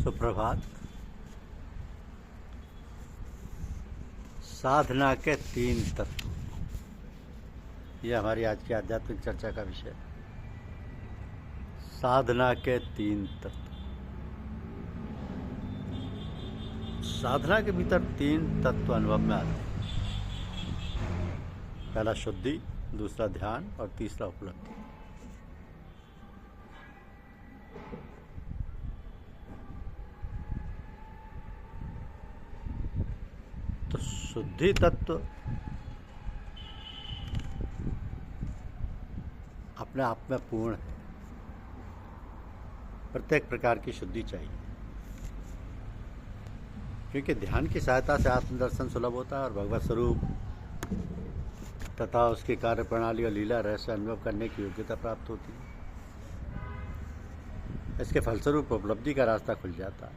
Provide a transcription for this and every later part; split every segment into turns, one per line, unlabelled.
सुप्रभात। साधना के 3 तत्व, यह हमारी आज की आध्यात्मिक चर्चा का विषय है। साधना के 3 तत्व। साधना के भीतर 3 तत्व अनुभव में आते हैं। पहला शुद्धि, दूसरा ध्यान और तीसरा उपलब्धि। तो शुद्धि तत्व अपने आप में पूर्ण है। प्रत्येक प्रकार की शुद्धि चाहिए, क्योंकि ध्यान की सहायता से आत्मदर्शन सुलभ होता है और भगवत स्वरूप तथा उसकी कार्य प्रणाली और लीला रहस्य अनुभव करने की योग्यता प्राप्त होती है। इसके फलस्वरूप उपलब्धि का रास्ता खुल जाता है।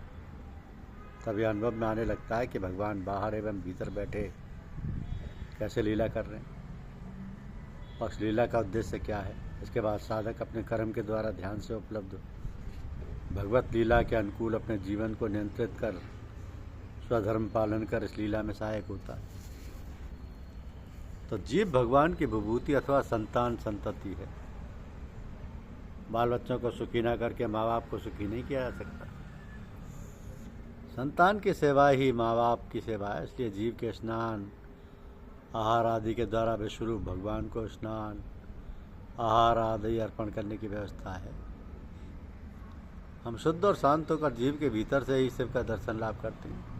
तब यह अनुभव में आने लगता है कि भगवान बाहर एवं भीतर बैठे कैसे लीला कर रहे हैं और उस लीला का उद्देश्य क्या है। इसके बाद साधक अपने कर्म के द्वारा ध्यान से उपलब्ध भगवत लीला के अनुकूल अपने जीवन को नियंत्रित कर स्वधर्म पालन कर इस लीला में सहायक होता है। तो जीव भगवान की विभूति अथवा संतान संतति है। बाल बच्चों को सुखी ना करके माँ बाप को सुखी नहीं किया जा सकता। संतान की सेवा ही माँ बाप की सेवा है। इसलिए जीव के स्नान आहार आदि के द्वारा विश्वरूप भगवान को स्नान आहार आदि अर्पण करने की व्यवस्था है। हम शुद्ध और शांत होकर जीव के भीतर से ही शिव का दर्शन लाभ करते हैं।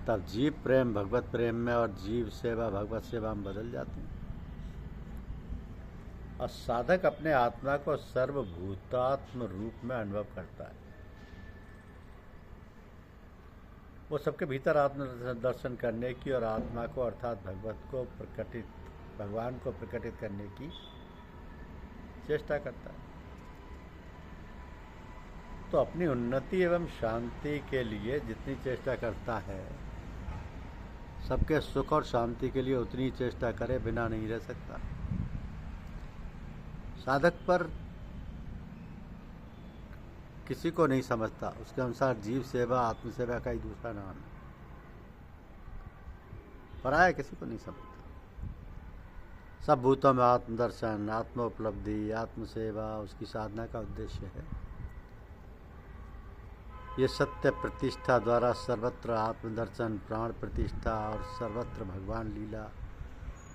तब जीव प्रेम भगवत प्रेम में और जीव सेवा भगवत सेवा में बदल जाती है और साधक अपने आत्मा को सर्वभूतात्म रूप में अनुभव करता है। वो सबके भीतर आत्म दर्शन करने की और आत्मा को अर्थात भगवान को प्रकटित करने की चेष्टा करता है। तो अपनी उन्नति एवं शांति के लिए जितनी चेष्टा करता है, सबके सुख और शांति के लिए उतनी चेष्टा करे बिना नहीं रह सकता। साधक पर किसी को नहीं समझता। उसके अनुसार जीव सेवा आत्मसेवा का ही दूसरा नाम है। पराया किसी को नहीं समझता। सब भूतों में आत्मदर्शन, आत्म उपलब्धि, आत्मसेवा उसकी साधना का उद्देश्य है। ये सत्य प्रतिष्ठा द्वारा सर्वत्र आत्मदर्शन, प्राण प्रतिष्ठा और सर्वत्र भगवान लीला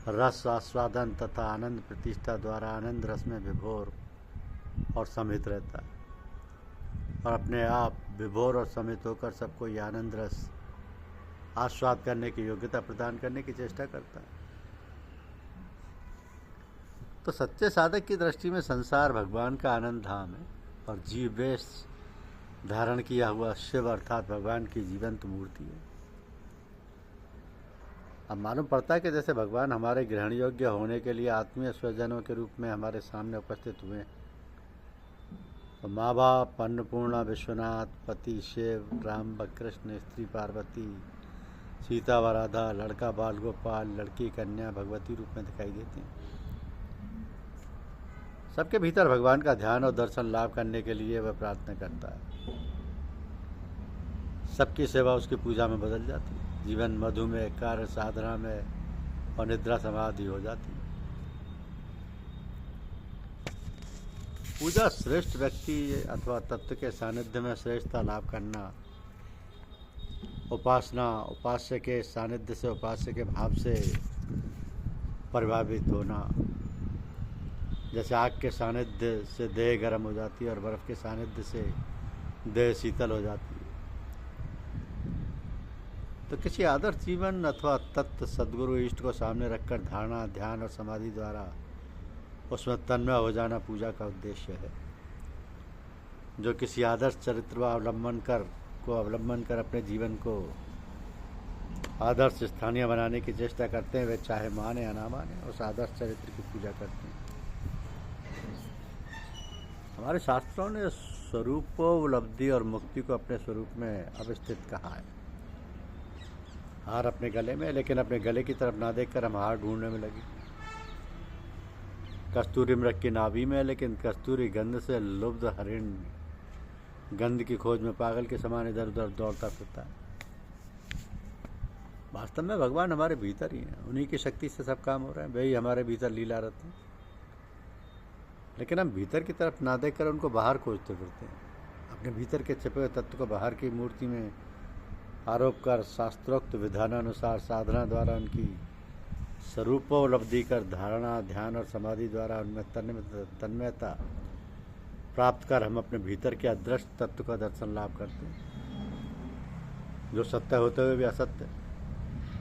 रस आस्वादन तथा आनंद प्रतिष्ठा द्वारा आनंद रस में विभोर और समित रहता है और अपने आप विभोर और समित होकर सबको ये आनंद रस आस्वाद करने की योग्यता प्रदान करने की चेष्टा करता है। तो सच्चे साधक की दृष्टि में संसार भगवान का आनंद धाम है और जीव वेश धारण किया हुआ शिव अर्थात भगवान की जीवंत मूर्ति है। अब मालूम पड़ता है कि जैसे भगवान हमारे ग्रहण योग्य होने के लिए आत्मीय स्वजनों के रूप में हमारे सामने उपस्थित हुए। तो माँ बाप, अन्नपूर्णा, विश्वनाथ, पति शिव, राम व कृष्ण, स्त्री पार्वती, सीता व राधा, लड़का बाल गोपाल, लड़की कन्या भगवती रूप में दिखाई देते हैं। सबके भीतर भगवान का ध्यान और दर्शन लाभ करने के लिए वह प्रार्थना करता है। सबकी सेवा उसकी पूजा में बदल जाती है। जीवन मधुमेह, कार्य साधना में और निद्रा समाधि हो जाती है। पूजा श्रेष्ठ व्यक्ति अथवा तत्व के सानिध्य में श्रेष्ठता लाभ करना, उपासना उपास्य के सानिध्य से उपास्य के भाव से प्रभावित होना। जैसे आग के सानिध्य से देह गर्म हो जाती है और बर्फ़ के सानिध्य से देह शीतल हो जाती है। तो किसी आदर्श जीवन अथवा तत्व सद्गुरु इष्ट को सामने रखकर धारणा, ध्यान और समाधि द्वारा उसमें तन्मय हो जाना पूजा का उद्देश्य है। जो किसी आदर्श चरित्र को अवलंबन कर अपने जीवन को आदर्श स्थानीय बनाने की चेष्टा करते हैं, वे चाहे माने या ना माने उस आदर्श चरित्र की पूजा करते हैं। हमारे शास्त्रों ने स्वरूपोपलब्धि और मुक्ति को अपने स्वरूप में अवस्थित कहा है। हार अपने गले में, लेकिन अपने गले की तरफ ना देखकर हम हार ढूंढने में लगे। कस्तूरी मृग की नाभि में, लेकिन कस्तूरी गंध से लुब्ध हरिण गंध की खोज में पागल के समान इधर उधर दौड़ता फिरता है। वास्तव में भगवान हमारे भीतर ही हैं, उन्हीं की शक्ति से सब काम हो रहे हैं, वही हमारे भीतर लीला रहते हैं। लेकिन हम भीतर की तरफ ना देख कर उनको बाहर खोजते फिरते हैं, अपने भीतर के छिपे हुए तत्व को बाहर की मूर्ति में आरोप कर शास्त्रोक्त विधानानुसार साधना द्वारा उनकी स्वरूपोपलब्धि कर धारणा, ध्यान और समाधि द्वारा उनमें तन्मयता प्राप्त कर हम अपने भीतर के अदृश्य तत्व का दर्शन लाभ करते हैं, जो सत्य होते हुए भी असत्य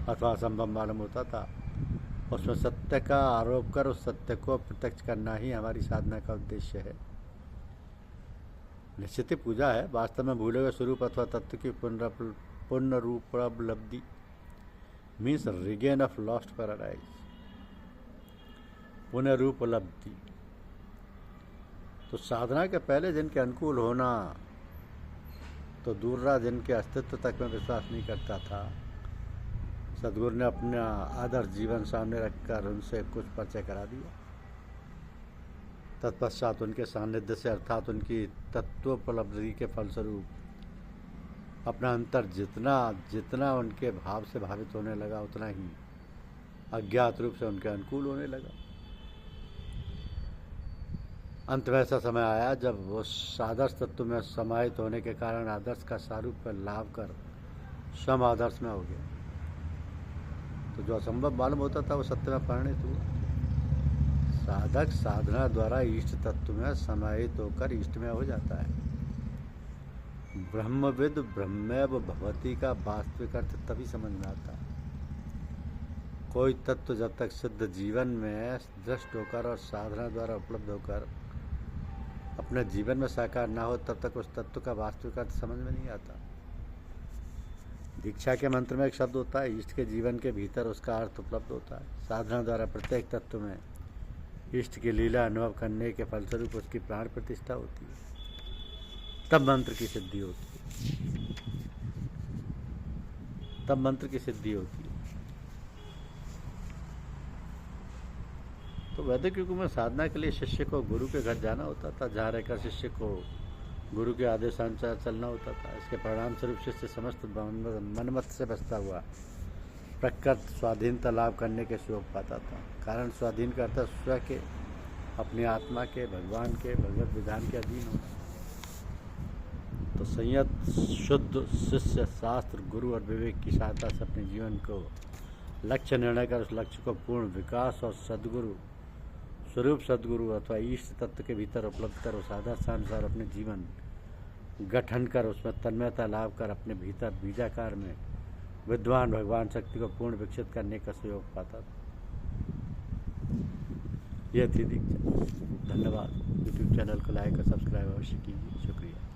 अथवा असंभव मालूम होता था। उसमें सत्य का आरोप कर उस सत्य को प्रत्यक्ष करना ही हमारी साधना का उद्देश्य है। निश्चित ही पूजा है वास्तव में भूले हुए स्वरूप अथवा तत्व की पूर्ण रूपोपलब्धि, means regain of lost paradise. पुनः रूपोपलब्धि तो साधना के पहले जिनके अनुकूल होना तो दूर रहा, जिनके अस्तित्व तक में विश्वास नहीं करता था, सदगुरु ने अपना आदर्श जीवन सामने रखकर उनसे कुछ परिचय करा दिया। तत्पश्चात उनके सानिध्य से अर्थात उनकी तत्वोपलब्धि के फलस्वरूप अपना अंतर जितना जितना उनके भाव से भावित होने लगा, उतना ही अज्ञात रूप से उनके अनुकूल होने लगा। अंत में ऐसा समय आया जब उस आदर्श तत्व में समाहित होने के कारण आदर्श का सारूप लाभ कर स्वयं आदर्श में हो गया। तो जो असंभव मालूम होता था वो सत्य में परिणित हुआ। साधक साधना द्वारा इष्ट तत्व में समाहित होकर इष्ट में हो जाता है। ब्रह्मविद ब्रह्मैव भवति का वास्तविक अर्थ तभी समझ में आता है। कोई तत्व जब तक सिद्ध जीवन में दृष्ट होकर और साधना द्वारा उपलब्ध होकर अपने जीवन में साकार ना हो, तब तक उस तत्व का वास्तविक अर्थ समझ में नहीं आता। दीक्षा के मंत्र में एक शब्द होता है, इष्ट के जीवन के भीतर उसका अर्थ उपलब्ध होता है। साधना द्वारा प्रत्येक तत्व में इष्ट की लीला अनुभव करने के फलस्वरूप उसकी प्राण प्रतिष्ठा होती है, तब मंत्र की सिद्धि होती है, तब मंत्र की सिद्धि होती है। तो वैदिक युग में साधना के लिए शिष्य को गुरु के घर जाना होता था, जहाँ रहकर शिष्य को गुरु के आदेशानुसार चलना होता था। इसके परिणाम स्वरूप शिष्य समस्त मनमत से बसता हुआ प्रकृत स्वाधीनता लाभ करने के सुयोग पाता था। कारण स्वाधीन का अर्थ स्व के, अपनी आत्मा के, भगवान के, भगवत विधान के अधीन होना। तो संयत शुद्ध शिष्य शास्त्र, गुरु और विवेक की सहायता से अपने जीवन को लक्ष्य निर्णय कर उस लक्ष्य को पूर्ण विकास और सद्गुरु स्वरूप सद्गुरु अथवा इष्ट तत्व के भीतर उपलब्ध कर उस आदर्शानुसार अपने जीवन गठन कर उसमें तन्मयता लाभ कर अपने भीतर बीजाकार में विद्वान भगवान शक्ति को पूर्ण विकसित करने का सहयोग पाता था। यह थी दीक्षा। धन्यवाद। यूट्यूब चैनल को लाइक और सब्सक्राइब अवश्य कीजिए। शुक्रिया।